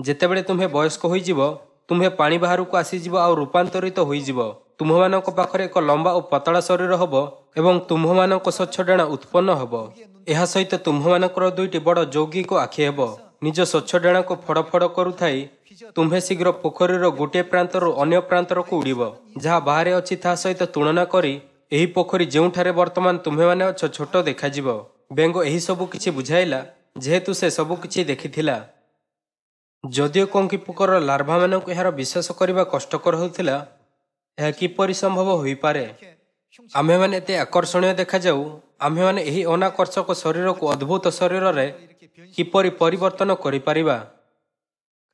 ଯେତେବେଳେ ତୁମ୍ଭେ ବୟସ୍କ ହୋଇଯିବ, ତୁମ୍ଭେ ପାଣି ବାହାରକୁ ଆସିଯିବ ଆଉ ରୂପାନ୍ତରିତ ହୋଇଯିବ। ତୁମ୍ଭମାନଙ୍କ ପାଖରେ ଏକ ଲମ୍ବା ଓ ପତଳା ଶରୀର ହେବ ଏବଂ ତୁମ୍ଭମାନଙ୍କ ସ୍ୱଚ୍ଛ ଡେଣା ଉତ୍ପନ୍ନ ହେବ। ଏହା ସହିତ ତୁମ୍ଭମାନଙ୍କର 2ଟି ବଡ଼ ଯୌଗିକ ଆଖି ହେବ। ନିଜ ସ୍ୱଚ୍ଛ ଡେଣାକୁ ଫଡ଼ ଫଡ଼ କରୁଥାଇ ତୁମ୍ଭେ ଶୀଘ୍ର ପୋଖରୀର ଗୋଟିଏ ପ୍ରାନ୍ତରୁ ଅନ୍ୟ ପ୍ରାନ୍ତରକୁ ଉଡ଼ିବ। ଯାହା ବାହାରେ ଅଛି ତାହା ସହିତ ତୁଳନା କରି ଏହି ପୋଖରୀ ଯେଉଁଠାରେ ବର୍ତ୍ତମାନ ତୁମ୍ଭେମାନେ ଅଛ ଛୋଟ ଦେଖାଯିବ। ବେଙ୍ଗ ଏହି ସବୁ କିଛି ବୁଝାଇଲା, ଯେହେତୁ ସେ ସବୁ କିଛି ଦେଖିଥିଲା। ଯଦିଓ କଙ୍କିପୋକର ଲାର୍ଭାମାନଙ୍କୁ ଏହାର ବିଶ୍ୱାସ କରିବା କଷ୍ଟକର ହେଉଥିଲା, ଏହା କିପରି ସମ୍ଭବ ହୋଇପାରେ? ଆମ୍ଭେମାନେ ଏତେ ଆକର୍ଷଣୀୟ ଦେଖାଯାଉ, ଆମ୍ଭେମାନେ ଏହି ଅନାକର୍ଷକ ଶରୀରକୁ ଅଦ୍ଭୁତ ଶରୀରରେ କିପରି ପରିବର୍ତ୍ତନ କରିପାରିବା?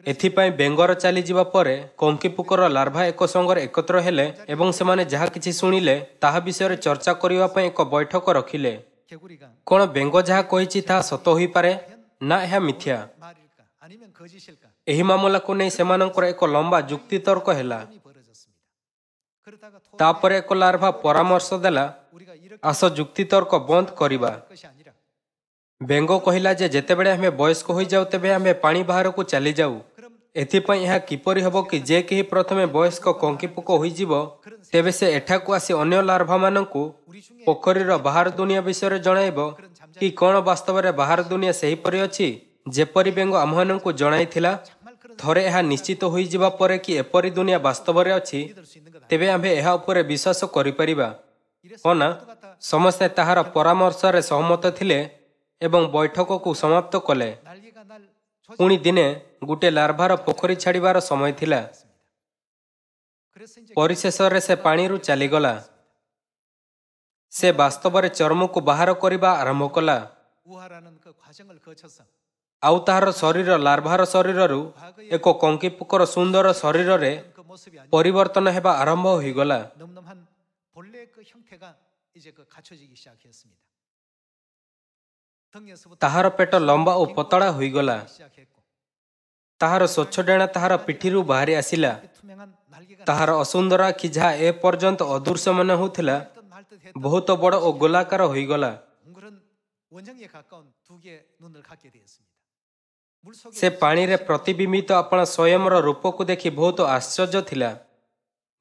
ଏଥିପାଇଁ ବେଙ୍ଗର ଚାଲିଯିବା ପରେ କଙ୍କିପୋକର ଲାର୍ଭା ଏକ ସଙ୍ଗରେ ଏକତ୍ର ହେଲେ ଏବଂ ସେମାନେ ଯାହା କିଛି ଶୁଣିଲେ ତାହା ବିଷୟରେ ଚର୍ଚ୍ଚା କରିବା ପାଇଁ ଏକ ବୈଠକ ରଖିଲେ। କ'ଣ ବେଙ୍ଗ ଯାହା କହିଛି ତାହା ସତ ହୋଇପାରେ, ନା ଏହା ମିଥ୍ୟା? 아니면 거짓일까? ଏହି ମାମଲାକୁ ନେଇ ସେମାନଙ୍କର ଏକ ଲମ୍ବା ଯୁକ୍ତିତର୍କ ହେଲା। 이 벌어졌습니다. 그러다가 ତାପରେ ଏକ ଲାର୍ଭା ପରାମର୍ଶ ଦେଲା, 우리가 이렇게 ଆସ ଯୁକ୍ତିତର୍କ ବନ୍ଦ କରିବା। 할 것이 ଆ니라 ବେଙ୍ଗ କହିଲା ଯେ ଯେତେବେଳେ ଆମେ ବୟସ୍କ ହୋଇଯାଉ ତେବେ ଆମେ ପାଣି ବାହାରକୁ ଚାଲିଯାଉ। ଏଥିପାଇଁ ଏହା କିପରି ହେବ କି ଯେ କେହି ପ୍ରଥମେ ବୟସ୍କ କଙ୍କିପୋକ ହୋଇଯିବ ତେବେ ସେ ଏଠାକୁ ଆସି ଅନ୍ୟ ଲାର୍ଭାମାନଙ୍କୁ ପୋଖରୀର ବାହାର ଦୁନିଆ ବିଷୟରେ ଜଣାଇବ କି କ'ଣ ବାସ୍ତବରେ ବାହାର ଦୁନିଆ ସେହିପରି ଅଛି ଯେପରି ବେଙ୍ଗ ଆମ୍ଭମାନଙ୍କୁ ଜଣାଇଥିଲା। ଥରେ ଏହା ନିଶ୍ଚିତ ହୋଇଯିବା ପରେ କି ଏପରି ଦୁନିଆ ବାସ୍ତବରେ ଅଛି ତେବେ ଆମ୍ଭେ ଏହା ଉପରେ ବିଶ୍ୱାସ କରିପାରିବା। ହଁ ନା? ସମସ୍ତେ ତାହାର ପରାମର୍ଶରେ ସହମତ ଥିଲେ ଏବଂ ବୈଠକକୁ ସମାପ୍ତ କଲେ। 날개가 날 ପୁଣି ଦିନେ ଗୋଟିଏ ଲାର୍ଭାର ପୋଖରୀ ଛାଡ଼ିବାର ସମୟ ଥିଲା। 그래서 이제 ପରିଶେଷରେ ସେ ପାଣିରୁ ଚାଲିଗଲା। ସେ ବାସ୍ତବରେ ଚର୍ମକୁ ବାହାର କରିବା ଆରମ୍ଭ କଲା। 우하라는 그 과정을 거쳐서 ଆଉ ତାହାର ଶରୀର ଲାର୍ଭାର ଶରୀରରୁ ଏକ କଙ୍କିପୋକର ସୁନ୍ଦର ଶରୀରରେ 그 모습이 아니라 ପରିବର୍ତ୍ତନ ହେବା ଆରମ୍ଭ ହୋଇଗଲା। 늠름한 본래의 그 형태가 이제 그 갖춰지기 시작했습니다. 등에서부터 ତାହାର ପେଟ ଲମ୍ବା ଓ ପତଳା ହୋଇଗଲା। 시작했고 ତାହାର ସ୍ୱଚ୍ଛ ଡେଣା ତାହାର ପିଠିରୁ ବାହାରି ଆସିଲା। 투명한 날개가 ତାହାର ଅସୁନ୍ଦର ଆଖି ଯାହା ଏ ପର୍ଯ୍ୟନ୍ତ ଅଦୃଶ୍ୟ ମନେ ହେଉଥିଲା 말듯 했던 ବହୁତ ବଡ଼ ଓ ଗୋଲାକାର ହୋଇଗଲା। 웅그런 원형에 가까운 두 개의 눈을 갖게 되었습니다. 물속에 ସେ ପାଣିରେ ପ୍ରତିବିମ୍ବିତ ଆପଣା ସ୍ୱୟଂର ରୂପକୁ ଦେଖି ବହୁତ ଆଶ୍ଚର୍ଯ୍ୟ ଥିଲା।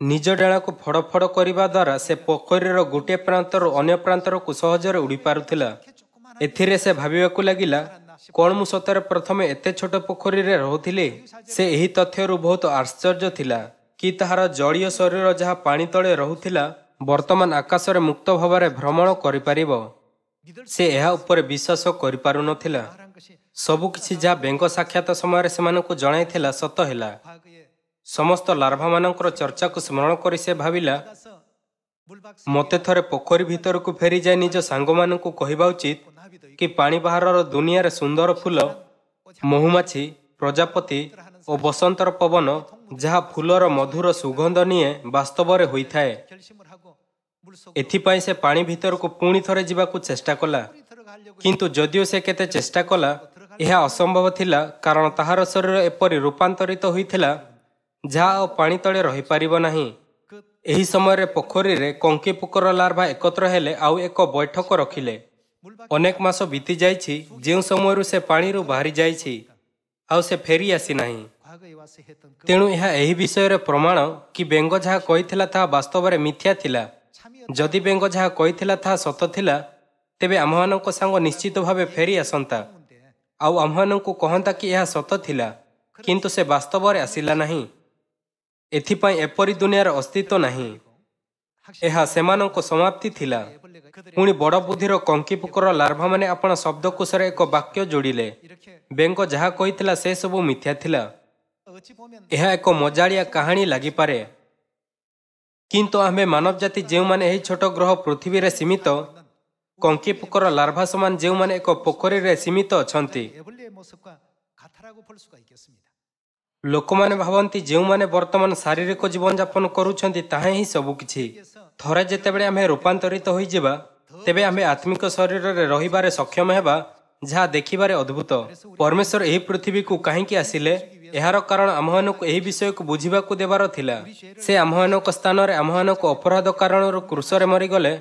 ନିଜ ଡେଣାକୁ ଫଡ଼ ଫଡ଼ କରିବା ଦ୍ୱାରା ସେ ପୋଖରୀର ଗୋଟିଏ ପ୍ରାନ୍ତରୁ ଅନ୍ୟ ପ୍ରାନ୍ତରକୁ ସହଜରେ ଉଡ଼ି ପାରୁଥିଲା। ଏଥିରେ ସେ ଭାବିବାକୁ ଲାଗିଲା, କ'ଣ ମୁଁ ସତରେ ପ୍ରଥମେ ଏତେ ଛୋଟ ପୋଖରୀରେ ରହୁଥିଲି? ସେ ଏହି ତଥ୍ୟରୁ ବହୁତ ଆଶ୍ଚର୍ଯ୍ୟ ଥିଲା କି ତାହାର ଜଳୀୟ ଶରୀର ଯାହା ପାଣି ତଳେ ରହୁଥିଲା ବର୍ତ୍ତମାନ ଆକାଶରେ ମୁକ୍ତ ଭାବରେ ଭ୍ରମଣ କରିପାରିବ। ସେ ଏହା ଉପରେ ବିଶ୍ୱାସ କରିପାରୁନଥିଲା। 말한 것이 ସବୁକିଛି ଯାହା ବେଙ୍ଗ ସାକ୍ଷାତ ସମୟରେ ସେମାନଙ୍କୁ ଜଣାଇଥିଲା ସତ ହେଲା। 과거에 ସମସ୍ତ ଲାର୍ଭାମାନଙ୍କର ଚର୍ଚ୍ଚାକୁ ସ୍ମରଣ କରି ସେ ଭାବିଲା, 가서 물박 ମୋତେ ଥରେ ପୋଖରୀ ଭିତରକୁ ଫେରିଯାଇ ନିଜ ସାଙ୍ଗମାନଙ୍କୁ କହିବା ଉଚିତ 나비도 있고 କି ପାଣି ବାହାରର ଦୁନିଆରେ ସୁନ୍ଦର ଫୁଲ, ମହୁମାଛି, ପ୍ରଜାପତି ଓ ବସନ୍ତର ପବନ ଯାହା ଫୁଲର ମଧୁର ସୁଗନ୍ଧ ନିଏ ବାସ୍ତବରେ ହୋଇଥାଏ। 결심을 하고 물속 ଏଥିପାଇଁ ସେ ପାଣି ଭିତରକୁ ପୁଣି ଥରେ ଯିବାକୁ ଚେଷ୍ଟା କଲା। 들어가려고 କିନ୍ତୁ ଯଦିଓ ସେ କେତେ ଚେଷ୍ଟା କଲା ଏହା ଅସମ୍ଭବ ଥିଲା, କାରଣ ତାହାର ଶରୀର ଏପରି ରୂପାନ୍ତରିତ ହୋଇଥିଲା ଯାହା ଆଉ ପାଣି ତଳେ ରହିପାରିବ ନାହିଁ। ଏହି ସମୟରେ ପୋଖରୀରେ କଙ୍କିପୋକର ଲାର୍ଭା ଏକତ୍ର ହେଲେ ଆଉ ଏକ ବୈଠକ ରଖିଲେ। ଅନେକ ମାସ ବିତି ଯାଇଛି ଯେଉଁ ସମୟରୁ ସେ ପାଣିରୁ ବାହାରି ଯାଇଛି ଆଉ ସେ ଫେରି ଆସିନାହିଁ। 과거에 와서 했던 그 ତେଣୁ ଏହା ଏହି ବିଷୟରେ ପ୍ରମାଣ କି ବେଙ୍ଗ ଯାହା କହିଥିଲା ତାହା ବାସ୍ତବରେ ମିଥ୍ୟା ଥିଲା। ଯଦି ବେଙ୍ଗ ଯାହା କହିଥିଲା ତାହା ସତ ଥିଲା ତେବେ ଆମ୍ଭମାନଙ୍କ ସାଙ୍ଗ ନିଶ୍ଚିତ ଭାବେ ଫେରି ଆସନ୍ତା ଆଉ ଆମ୍ଭମାନଙ୍କୁ କହନ୍ତା କି ଏହା ସତ ଥିଲା, କିନ୍ତୁ ସେ ବାସ୍ତବରେ ଆସିଲା ନାହିଁ। ଏଥିପାଇଁ ଏପରି ଦୁନିଆର ଅସ୍ତିତ୍ୱ ନାହିଁ। ଏହା ସେମାନଙ୍କ ସମାପ୍ତି ଥିଲା। ପୁଣି ବଡ଼ ବୁଦ୍ଧିର କଙ୍କିପୋକର ଲାର୍ଭାମାନେ ଆପଣା ଶବ୍ଦକୋଷରେ ଏକ ବାକ୍ୟ ଯୋଡ଼ିଲେ, 이렇게 ବେଙ୍ଗ ଯାହା କହିଥିଲା ସେ ସବୁ ମିଥ୍ୟା ଥିଲା। 어찌 보면 ଏହା ଏକ ମଜାଳିଆ କାହାଣୀ ଲାଗିପାରେ, କିନ୍ତୁ ଆମ୍ଭେ ମାନବ ଜାତି ଯେଉଁମାନେ ଏହି ଛୋଟ ଗ୍ରହ ପୃଥିବୀରେ ସୀମିତ, କଙ୍କିପୋକର ଲାର୍ଭା ସମାନ ଯେଉଁମାନେ ଏକ ପୋଖରୀରେ ସୀମିତ ଅଛନ୍ତି। 애벌레의 모습과 같다라고 볼 수가 있겠습니다. ଲୋକମାନେ ଭାବନ୍ତି ଯେଉଁମାନେ ବର୍ତ୍ତମାନ ଶାରୀରିକ ଜୀବନଯାପନ କରୁଛନ୍ତି ତାହା ହିଁ ସବୁକିଛି। ଥରେ ଯେତେବେଳେ ଆମ୍ଭେ ରୂପାନ୍ତରିତ ହୋଇଯିବା ତେବେ ଆମ୍ଭେ ଆତ୍ମିକ ଶରୀରରେ ରହିବାରେ ସକ୍ଷମ ହେବା ଯାହା ଦେଖିବାରେ ଅଦ୍ଭୁତ। ପରମେଶ୍ୱର ଏହି ପୃଥିବୀକୁ କାହିଁକି ଆସିଲେ? ଏହାର କାରଣ ଆମ୍ଭମାନଙ୍କୁ ଏହି ବିଷୟକୁ ବୁଝିବାକୁ ଦେବାର ଥିଲା। ସେ ଆମ୍ଭମାନଙ୍କ ସ୍ଥାନରେ ଆମ୍ଭମାନଙ୍କ ଅପରାଧ କାରଣରୁ କ୍ରୁଶରେ ମରିଗଲେ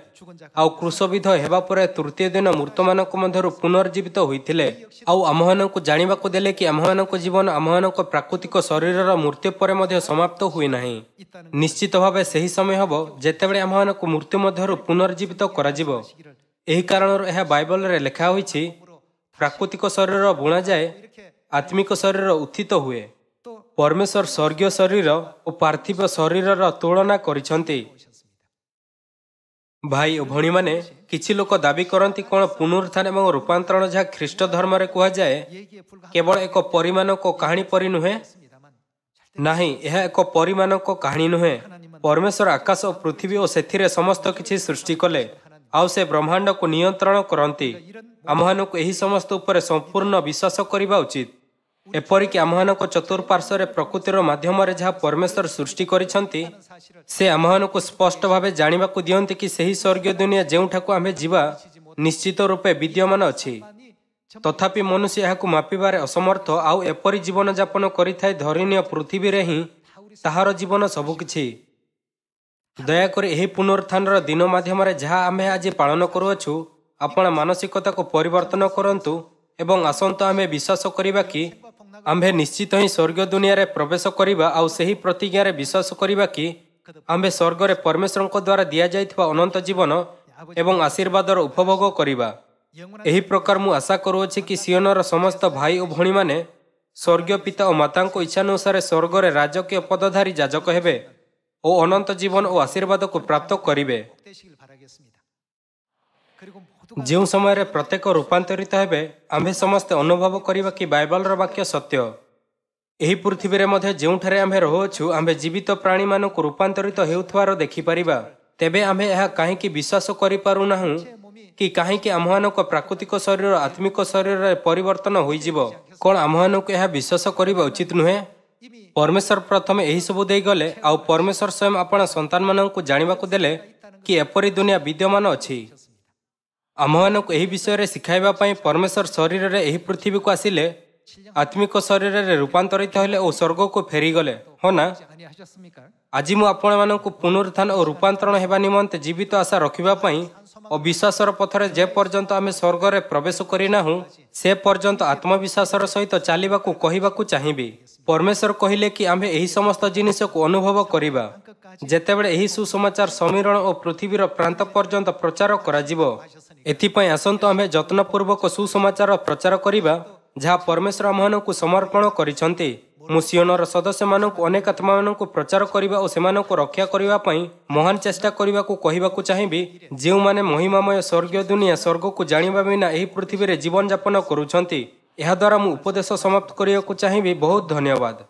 ଆଉ କ୍ରୁଶବିଦ୍ଧ ହେବା ପରେ ତୃତୀୟ ଦିନ ମୃତମାନଙ୍କ ମଧ୍ୟରୁ ପୁନର୍ଜୀବିତ ହୋଇଥିଲେ ଆଉ ଆମ୍ଭମାନଙ୍କୁ ଜାଣିବାକୁ ଦେଲେ କି ଆମ୍ଭମାନଙ୍କ ଜୀବନ ଆମ୍ଭମାନଙ୍କ ପ୍ରାକୃତିକ ଶରୀରର ମୃତ୍ୟୁ ପରେ ମଧ୍ୟ ସମାପ୍ତ ହୁଏ ନାହିଁ। ନିଶ୍ଚିତ ଭାବେ ସେହି ସମୟ ହେବ ଯେତେବେଳେ ଆମ୍ଭମାନଙ୍କୁ ମୃତ୍ୟୁ ମଧ୍ୟରୁ ପୁନର୍ଜୀବିତ କରାଯିବ। ଏହି କାରଣରୁ ଏହା ବାଇବଲରେ ଲେଖା ହୋଇଛି, ପ୍ରାକୃତିକ ଶରୀର ବୁଣାଯାଏ, ଆତ୍ମିକ ଶରୀର ଉତ୍ଥିତ ହୁଏ। ପରମେଶ୍ୱର ସ୍ୱର୍ଗୀୟ ଶରୀର ଓ ପାର୍ଥିବ ଶରୀରର ତୁଳନା କରିଛନ୍ତି। ଭାଇ ଓ ଭଉଣୀମାନେ, କିଛି ଲୋକ ଦାବି କରନ୍ତି କ'ଣ ପୁନରୁତ୍ଥାନ ଏବଂ ରୂପାନ୍ତରଣ ଯାହା ଖ୍ରୀଷ୍ଟ ଧର୍ମରେ କୁହାଯାଏ 얘기에 불과한 କେବଳ ଏକ ପରିମାଣକ କାହାଣୀ ପରି ନୁହେଁ? 것입니다만 ନାହିଁ, ଏହା ଏକ ପରିମାଣକ କାହାଣୀ ନୁହେଁ। ପରମେଶ୍ୱର ଆକାଶ ଓ ପୃଥିବୀ ଓ ସେଥିରେ ସମସ୍ତ କିଛି ସୃଷ୍ଟି କଲେ ଆଉ ସେ ବ୍ରହ୍ମାଣ୍ଡକୁ ନିୟନ୍ତ୍ରଣ କରନ୍ତି। ଆମ୍ଭମାନଙ୍କୁ ଏହି ସମସ୍ତ ଉପରେ ସମ୍ପୂର୍ଣ୍ଣ ବିଶ୍ୱାସ କରିବା ଉଚିତ। ଏପରିକି ଆମ୍ଭମାନଙ୍କ ଚତୁଃପାର୍ଶ୍ୱରେ ପ୍ରକୃତିର ମାଧ୍ୟମରେ ଯାହା ପରମେଶ୍ୱର ସୃଷ୍ଟି କରିଛନ୍ତି ସେ ଆମ୍ଭମାନଙ୍କୁ ସ୍ପଷ୍ଟ ଭାବେ ଜାଣିବାକୁ ଦିଅନ୍ତି କି ସେହି ସ୍ୱର୍ଗୀୟ ଦୁନିଆ ଯେଉଁଠାକୁ ଆମ୍ଭେ ଯିବା ନିଶ୍ଚିତ ରୂପେ ବିଦ୍ୟମାନ ଅଛି। तथापि मनुष्य एहाकु मापिबारे असमर्थ आउ एपरि जीवन यापन करिथाय धरणीय पृथ्वी रे ही ताहार जीवन सबुकिछि। दयाकरी एही पुनरुत्थानर दिन माध्यमरे जहाँ आमे आज पालन करुअछु आपण मानसिकता को परिवर्तन करंतु एवं आसंत आमे विश्वास करिबा कि आम्भे निश्चित ही स्वर्ग दुनिया रे प्रवेश करिबा आउ सेही प्रतिज्ञा रे विश्वास करिबा कि आम्भे स्वर्ग रे परमेश्वरक द्वारा दिया जाइथबा अनंत जीवन एवं आशीर्वादर उपभोग करिबा। एही प्रकार मु आशा करुअछि कि सियोनर समस्त भाई और भणी माने स्वर्गीय पिता और मातांको इच्छानुसार स्वर्ग रे राजकीय पदधारी याजक हेबे और अनंत जीवन और आशीर्वाद को प्राप्त करिबे। 되시길 바라겠습니다. 그리고 जो समय रे प्रत्येक रूपांतरित हेबे आम्भे समस्त अनुभव करिबा कि बाइबलर वाक्य सत्य। एही पृथ्वी रे मध्ये जेउठारे आम्भे रहुअछु आम्भे जीवित प्राणी मानक रूपांतरित हेउथवार देखि परिबा। तेबे आम्भे एहा काहेकि विश्वास करि पारु नाहु कि काहेकि आम्हानक प्राकृतिक शरीर आत्मिक शरीर रे परिवर्तन होई जिवो। कोन आम्हानक एहा विश्वास करिबा उचित नुहे? परमेश्वर प्रथमे एही सब देई गले आउ परमेश्वर स्वयं आपण संतान मानक जानिबाकू देले कि एपरि दुनिया विद्यमान अछि। आम्हानक एही विषय रे सिखाइबा पई परमेश्वर शरीर रे एही पृथ्वी को आसिले आत्मिक शरीर रे रूपांतरित होले और स्वर्ग को फेरी गले हो ना। 아니하셨습니까? आज मु आपण मानक पुनरुत्थान और रूपांतरण हेबा निमंते जीवित आशा रखिबा पई और विश्वासर पथरे जे पर्यंत आमे स्वर्ग रे प्रवेश करिनाहु से पर्यंत आत्मविश्वासर सहित चालिबाकू कहिबाकू चाहिबी। परमेश्वर कहिले कि आम्भे एही समस्त जिनिस को अनुभव करिबा जेतेबेले एही सुसमाचार समीरण और पृथ्वीर प्रांत पर्यंत प्रचार करा जिवो। एथिपई आसंत आम्भे यत्नपूर्वक सुसमाचार प्रचार करिबा जहाँ परमेश्वर आमମାନଙ୍କୁ समर्पण करिसंती। मु सियोनर सदस्य मानक अनेक आत्मा मानक प्रचार करिबा और सेमानक रक्षा करिबा पई महान चेष्टा करिबाकू कहिबाकू चाहिबी जेउ माने महिमामय स्वर्गीय दुनिया स्वर्ग को जानिबा बिना एही पृथ्वी रे जीवन यापन करूछंती। एहा द्वारा मु उपदेश समाप्त करियाकू चाहिबी। बहुत धन्यवाद।